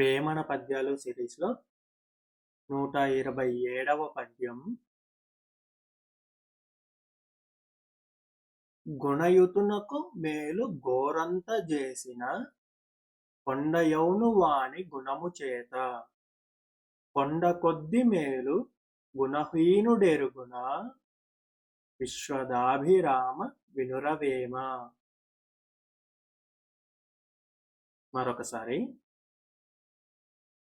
వేమన పద్యాలు సిరీస్లో 127వ పద్యం. గుణయుతునకు మేలు గోరంత చేసిన కొండయౌను వాని గుణము చేత. కొండ కొద్ది మేలు గుణహీనుడెరుగున విశ్వదాభిరామ వినురవేమ. మరొకసారి.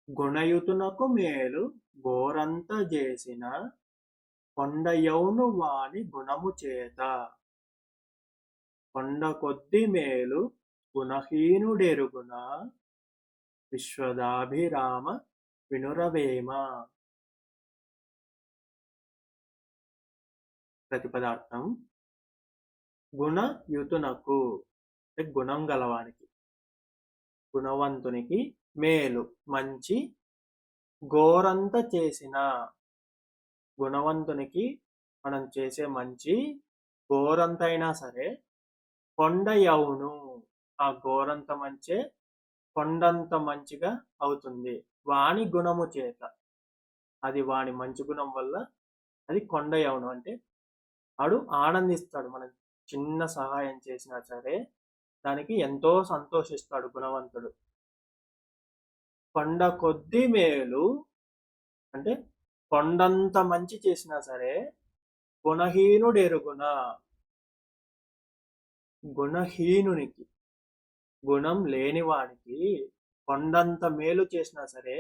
గుణయుతునకు మేలు గోరంత చేసిన కొండయౌను వాని గుణము చేత. కొండ కొద్ది మేలు గుణహీనుడెరుగున విశ్వదాభిరామ వినురవేమ. ప్రతిపదార్థం. గుణయుతునకు గుణం గలవానికి, గుణవంతునికి మేలు మంచి గోరంత చేసిన. గుణవంతునికి మనం చేసే మంచి గోరంత అయినా సరే కొండయౌను ఆ గోరంత మంచే కొండంత మంచిగా అవుతుంది వాని గుణము చేత. అది వాని మంచి గుణం వల్ల అది కొండయౌను అంటే వాడు ఆనందిస్తాడు. మనం చిన్న సహాయం చేసినా సరే దానికి ఎంతో సంతోషిస్తాడు గుణవంతుడు. కొండ కొద్ది మేలు అంటే కొండంత మంచి చేసినా సరే గుణహీనుడెరుగున. గుణహీనునికి, గుణం లేనివానికి కొండంత మేలు చేసినా సరే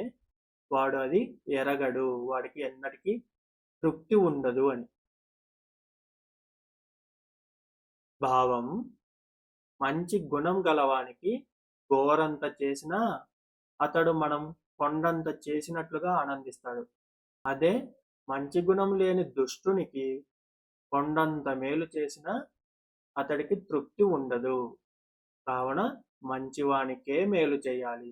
వాడు అది ఎరగడు, వాడికి ఎన్నటికీ తృప్తి ఉండదు అని భావం. మంచి గుణం గలవానికి గోరంత చేసినా అతడు మనం కొండంత చేసినట్లుగా ఆనందిస్తాడు. అదే మంచి గుణం లేని దుష్టునికి కొండంత మేలు చేసినా అతడికి తృప్తి ఉండదు. కావున మంచివానికే మేలు చేయాలి.